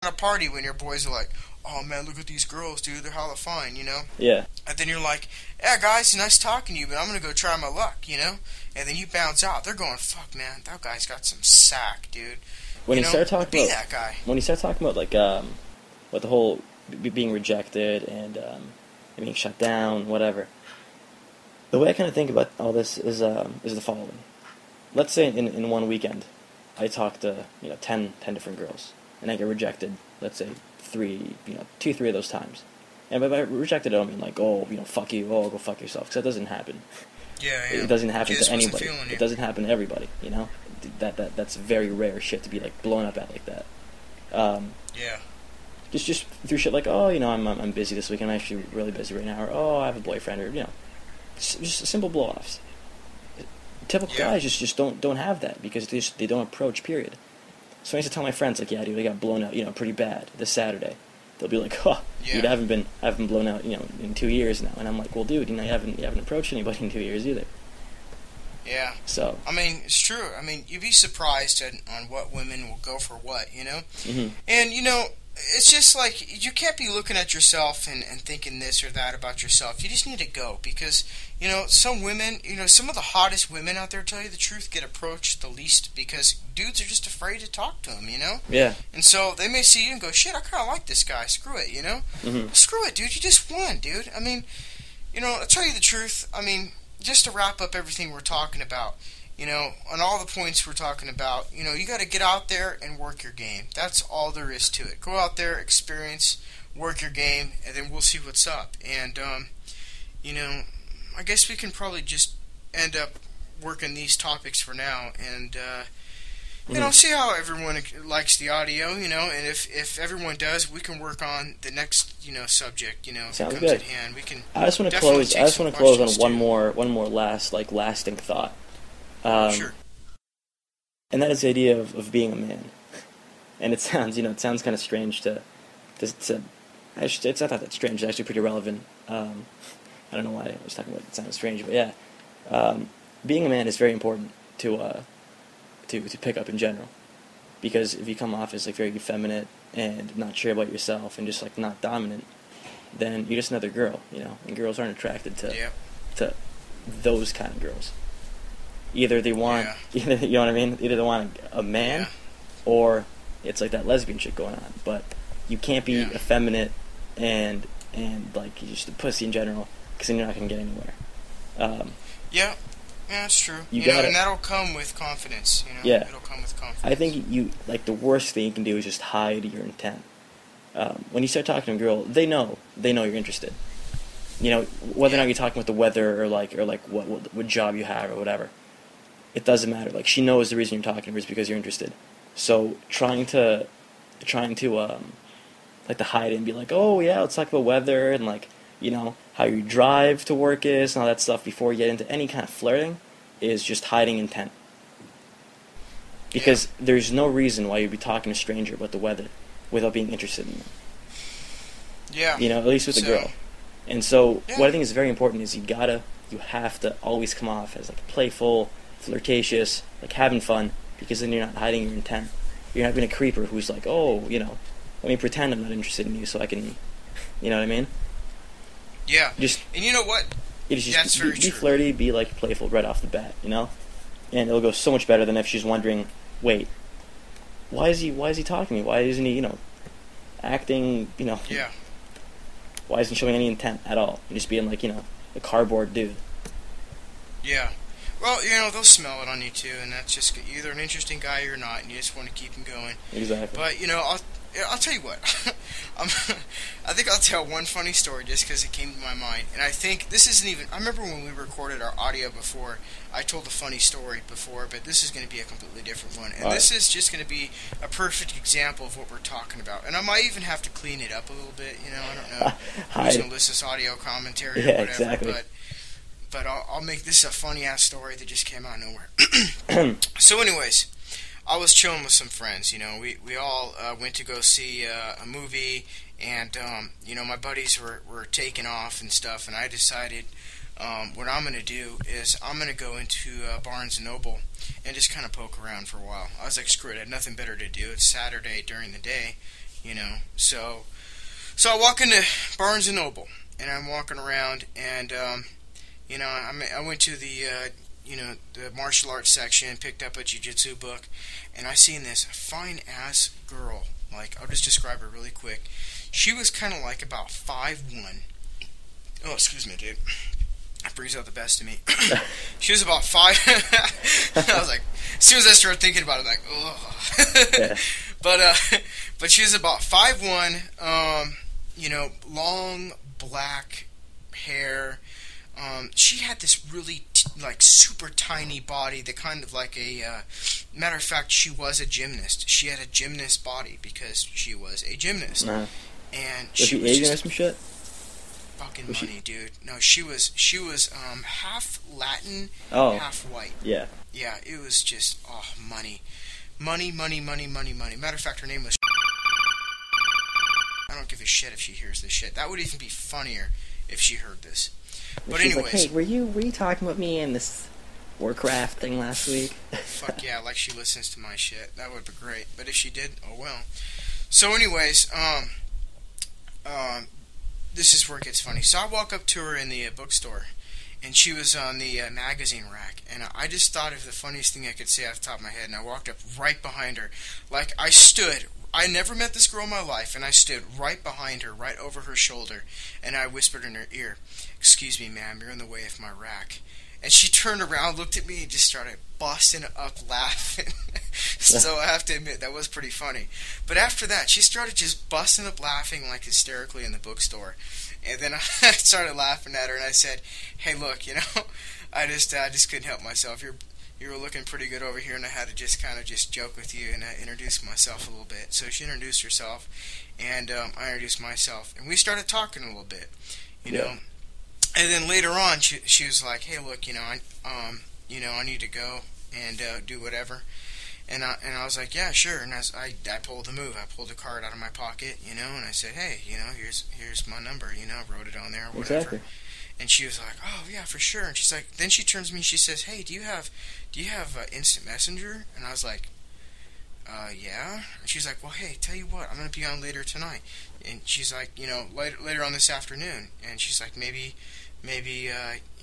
a party when your boys are like, "Oh man, look at these girls, dude. They're hella fine," you know. Yeah. And then you're like, "Yeah, guys, nice talking to you, but I'm gonna go try my luck," you know. And then you bounce out. They're going, "Fuck, man, that guy's got some sack, dude." When You you know, start talking be about that guy. when you start talking about like what the whole being rejected and being shut down, whatever. The way I kind of think about all this is the following. Let's say in one weekend, I talk to 10 different girls, and I get rejected. Let's say two, three of those times. And by rejected, I don't mean like, oh, fuck you, oh, go fuck yourself, because that doesn't happen. Yeah, yeah. It doesn't happen Just to wasn't anybody. feeling you. It doesn't happen to everybody. That's very rare shit to be like blown up at like that. Yeah. Just through shit like, oh, I'm busy this week. I'm actually really busy right now, or oh, I have a boyfriend, or just simple blow-offs. Typical Yeah. guys just don't have that because they don't approach. Period. So I used to tell my friends like, yeah, dude, I got blown out, pretty bad this Saturday. They'll be like, oh, Yeah. dude, I haven't been blown out, in 2 years now. And I'm like, well, dude, you haven't approached anybody in 2 years either. Yeah. So. I mean, it's true. I mean, you'd be surprised on what women will go for what, you know? Mm-hmm. And, it's just like, you can't be looking at yourself and thinking this or that about yourself. You just need to go because, some women, some of the hottest women out there, tell you the truth, get approached the least because dudes are just afraid to talk to them, Yeah. And so they may see you and go, shit, I kind of like this guy. Screw it, Mm-hmm. Screw it, dude. You just won, dude. I mean, I'll tell you the truth. I mean, just to wrap up everything we're talking about, on all the points we're talking about, you got to get out there and work your game. That's all there is to it. Go out there, experience, work your game, and then we'll see what's up. And, I guess we can probably just end up working these topics for now and, see how everyone likes the audio, and if everyone does, we can work on the next, subject, if it Sounds comes good. at hand. We can. I just want to definitely close. take I just some want to close on questions, one more lasting thought. Sure. And that is the idea of being a man. And it sounds kind of strange actually, it's not that strange. It's actually pretty relevant. I don't know why I was talking about it sounded strange, but yeah, being a man is very important to pick up in general, because if you come off as like very effeminate and not sure about yourself and just like not dominant, then you're just another girl, and girls aren't attracted to those kind of girls. Either they want, you know what I mean? Either they want a man, or it's like that lesbian shit going on. But you can't be effeminate and like just a pussy in general, because then you're not gonna get anywhere. Yeah, that's true. You gotta, and that'll come with confidence. Yeah. It'll come with confidence. I think the worst thing you can do is just hide your intent. When you start talking to a girl, they know you're interested. Whether or not you're talking about the weather or like what job you have or whatever. It doesn't matter. Like, she knows the reason you're talking to her is because you're interested. So trying to like to hide it and be like, oh yeah, let's talk about weather and like how your drive to work is and all that stuff before you get into any kind of flirting is just hiding intent. Because there's no reason why you'd be talking to a stranger about the weather without being interested in them. Yeah. At least with a girl. And so what I think is very important is you have to always come off as like playful, flirtatious, like having fun, because then you're not hiding your intent. You're not being a creeper who's like, oh, let me pretend I'm not interested in you so I can, you know what I mean? Yeah. Just, and you know what? That's very be true. flirty, be like playful right off the bat, And it'll go so much better than if she's wondering, wait, why is he talking to me? Why isn't he, acting, Yeah. Why isn't he showing any intent at all? And just being like, a cardboard dude. Yeah. Well, they'll smell it on you too, and that's just either an interesting guy or not, and you just want to keep him going. Exactly. But I'll tell you what. I think I'll tell one funny story just because it came to my mind, and I think this isn't even. I remember when we recorded our audio before. I told a funny story before, but this is going to be a completely different one, and this is just going to be a perfect example of what we're talking about. And I might even have to clean it up a little bit. I don't know who's going to listen to this audio commentary or whatever. Exactly. But I'll make this a funny-ass story that just came out of nowhere. So anyways, I was chilling with some friends, We all went to go see a movie, and, my buddies were taking off and stuff, and I decided what I'm going to do is I'm going to go into Barnes & Noble and just kind of poke around for a while. I was like, screw it, I had nothing better to do. It's Saturday during the day, you know. So I walk into Barnes and Noble, and I'm walking around, and you know, I went to the you know, the martial arts section, picked up a jiu-jitsu book, and I seen this fine ass girl. Like, I'll just describe her really quick. She was kind of like about 5'1". Oh, excuse me, dude. That brings out the best of me. She was about 5. I was like, as soon as I started thinking about it, I'm like, ugh. Yeah. But she was about 5'1". You know, long black hair. She had this really like super tiny body, that kind of like a matter of fact, she was a gymnast. She had a gymnast body because she was a gymnast. Uh-huh. And Was she Asian or some shit? Fucking money, dude. No, she was half Latin, Oh. half white. Yeah. Yeah, it was just money. Money. Matter of fact, her name was I don't give a shit if she hears this shit. That would even be funnier if she heard this. But She's anyways, like, hey, were you talking about me in this warcraft thing last week? fuck yeah, like she listens to my shit. That would be great. But if she did, oh well. So anyways, this is where it gets funny. So I walk up to her in the bookstore, and she was on the magazine rack, and I just thought of the funniest thing I could say off the top of my head, and I walked up right behind her. Like, I never met this girl in my life, and I stood right behind her, right over her shoulder, and I whispered in her ear, "Excuse me, ma'am, you're in the way of my rack." And she turned around, looked at me, and just started busting up laughing. So I have to admit, that was pretty funny. But after that, she started just busting up laughing like hysterically in the bookstore. And then I started laughing at her, and I said, "Hey, look, you know, I just couldn't help myself. You were looking pretty good over here, and I had to just kind of just joke with you and introduce myself a little bit." So she introduced herself, and I introduced myself, and we started talking a little bit, you know. And then later on, she was like, "Hey, look, you know, I need to go and do whatever." And I was like, "Yeah, sure." And I pulled the move. I pulled a card out of my pocket, you know, and I said, "Hey, you know, here's my number, you know," wrote it on there, whatever. Exactly. And she was like, "Oh yeah, for sure." And she's like, then she turns to me, and she says, "Hey, do you have instant messenger?" And I was like, "Yeah." And she's like, "Well, hey, tell you what, I'm gonna be on later tonight." And she's like, you know, later on this afternoon. And she's like, maybe,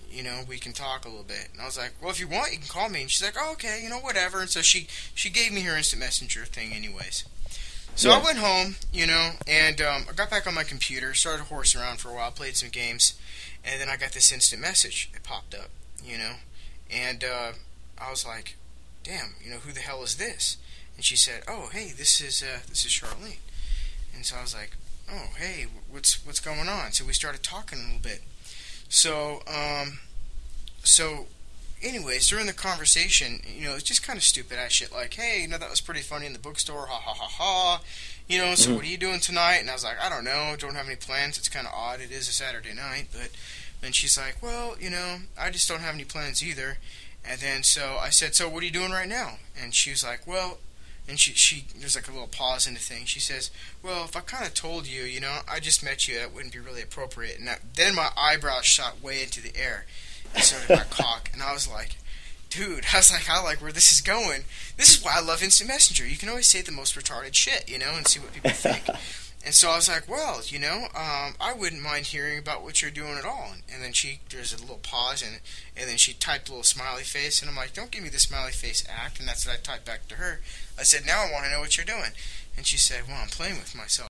you know, we can talk a little bit. And I was like, "Well, if you want, you can call me." And she's like, "Oh, okay, you know, whatever." And so she gave me her instant messenger thing anyways. So I went home, you know, and I got back on my computer, started horsing around for a while, played some games, and then I got this instant message. It popped up, you know, and I was like, "Damn, you know, who the hell is this?" And she said, "Oh, hey, this is Charlene." And so I was like, "Oh, hey, what's going on?" So we started talking a little bit. So anyways, during the conversation, you know, it's just kind of stupid ass shit like, "Hey, you know, that was pretty funny in the bookstore, ha ha ha ha. You know, so what are you doing tonight?" And I was like, "I don't know, don't have any plans. It's kind of odd. It is a Saturday night." But then she's like, "Well, you know, I just don't have any plans either." And then so I said, "So what are you doing right now?" And she was like, "Well," and she there's like a little pause in the thing. She says, "Well, if I kind of told you, you know, I just met you, that wouldn't be really appropriate." And then my eyebrows shot way into the air, and so did my cock. And I was like, dude, I like where this is going. This is why I love instant messenger. You can always say the most retarded shit, you know, and see what people think. And so I was like, "Well, you know, I wouldn't mind hearing about what you're doing at all." And then there's a little pause, and then she typed a little smiley face, and I'm like, "Don't give me the smiley face act." And that's what I typed back to her. I said, "Now I want to know what you're doing." And she said, "Well, I'm playing with myself."